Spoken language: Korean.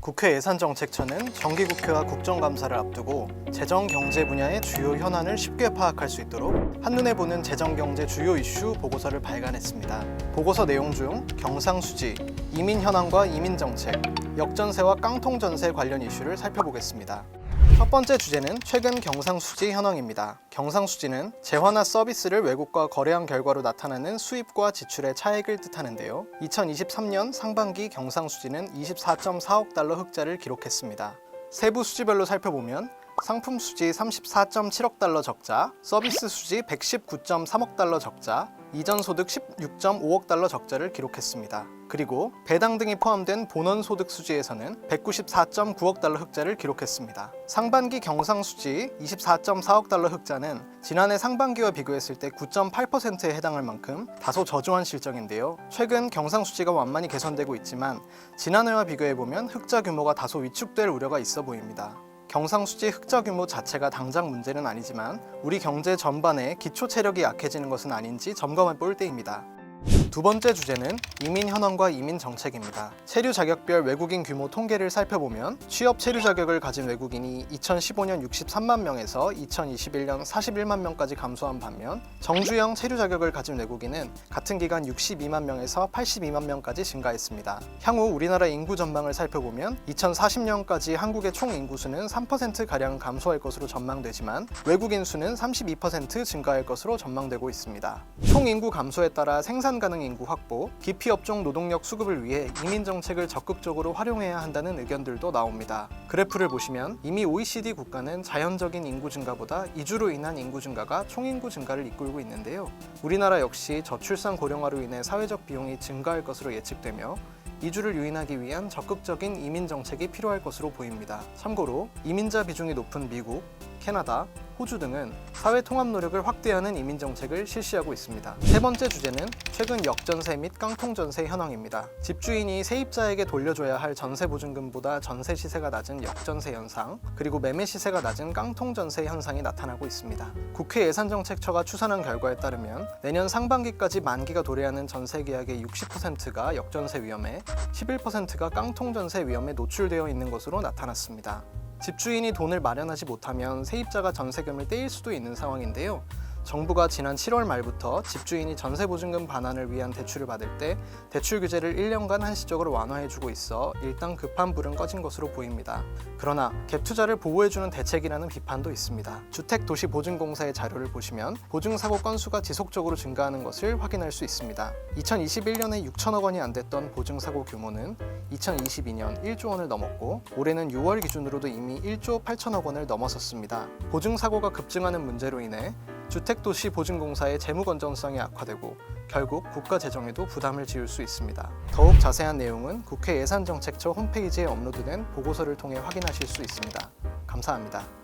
국회 예산정책처는 정기국회와 국정감사를 앞두고 재정경제 분야의 주요 현안을 쉽게 파악할 수 있도록 한눈에 보는 재정경제 주요 이슈 보고서를 발간했습니다. 보고서 내용 중 경상수지, 이민 현황과 이민정책, 역전세와 깡통전세 관련 이슈를 살펴보겠습니다. 첫 번째 주제는 최근 경상수지 현황입니다. 경상수지는 재화나 서비스를 외국과 거래한 결과로 나타나는 수입과 지출의 차액을 뜻하는데요. 2023년 상반기 경상수지는 24.4억 달러 흑자를 기록했습니다. 세부 수지별로 살펴보면 상품 수지 34.7억 달러 적자, 서비스 수지 119.3억 달러 적자, 이전 소득 16.5억 달러 적자를 기록했습니다. 그리고 배당 등이 포함된 본원 소득 수지에서는 194.9억 달러 흑자를 기록했습니다. 상반기 경상수지 24.4억 달러 흑자는 지난해 상반기와 비교했을 때 9.8%에 해당할 만큼 다소 저조한 실적인데요. 최근 경상수지가 완만히 개선되고 있지만 지난해와 비교해보면 흑자 규모가 다소 위축될 우려가 있어 보입니다. 경상수지 흑자 규모 자체가 당장 문제는 아니지만 우리 경제 전반에 기초 체력이 약해지는 것은 아닌지 점검해 볼 때입니다. 두 번째 주제는 이민 현황과 이민 정책입니다. 체류 자격별 외국인 규모 통계를 살펴보면 취업 체류 자격을 가진 외국인이 2015년 63만 명에서 2021년 41만 명까지 감소한 반면 정주영 체류 자격을 가진 외국인은 같은 기간 62만 명에서 82만 명까지 증가했습니다. 향후 우리나라 인구 전망을 살펴보면 2040년까지 한국의 총 인구수는 3%가량 감소할 것으로 전망되지만 외국인 수는 32% 증가할 것으로 전망되고 있습니다. 총 인구 감소에 따라 생산 가능 인구 확보, 기피 업종 노동력 수급을 위해 이민 정책을 적극적으로 활용해야 한다는 의견들도 나옵니다. 그래프를 보시면 이미 OECD 국가는 자연적인 인구 증가보다 이주로 인한 인구 증가가 총인구 증가를 이끌고 있는데요. 우리나라 역시 저출산 고령화로 인해 사회적 비용이 증가할 것으로 예측되며 이주를 유인하기 위한 적극적인 이민 정책이 필요할 것으로 보입니다. 참고로 이민자 비중이 높은 미국, 캐나다, 호주 등은 사회 통합 노력을 확대하는 이민 정책을 실시하고 있습니다. 세 번째 주제는 최근 역전세 및 깡통전세 현황입니다. 집주인이 세입자에게 돌려줘야 할 전세 보증금보다 전세 시세가 낮은 역전세 현상, 그리고 매매 시세가 낮은 깡통전세 현상이 나타나고 있습니다. 국회 예산정책처가 추산한 결과에 따르면 내년 상반기까지 만기가 도래하는 전세 계약의 60%가 역전세 위험에 11%가 깡통전세 위험에 노출되어 있는 것으로 나타났습니다. 집주인이 돈을 마련하지 못하면 세입자가 전세금을 떼일 수도 있는 상황인데요. 정부가 지난 7월 말부터 집주인이 전세보증금 반환을 위한 대출을 받을 때 대출 규제를 1년간 한시적으로 완화해주고 있어 일단 급한 불은 꺼진 것으로 보입니다. 그러나 갭 투자를 보호해주는 대책이라는 비판도 있습니다. 주택도시보증공사의 자료를 보시면 보증사고 건수가 지속적으로 증가하는 것을 확인할 수 있습니다. 2021년에 6천억 원이 안 됐던 보증사고 규모는 2022년 1조 원을 넘었고 올해는 6월 기준으로도 이미 1조 8천억 원을 넘어섰습니다. 보증사고가 급증하는 문제로 인해 주택도시보증공사의 재무 건전성이 악화되고 결국 국가 재정에도 부담을 지을 수 있습니다. 더욱 자세한 내용은 국회 예산정책처 홈페이지에 업로드된 보고서를 통해 확인하실 수 있습니다. 감사합니다.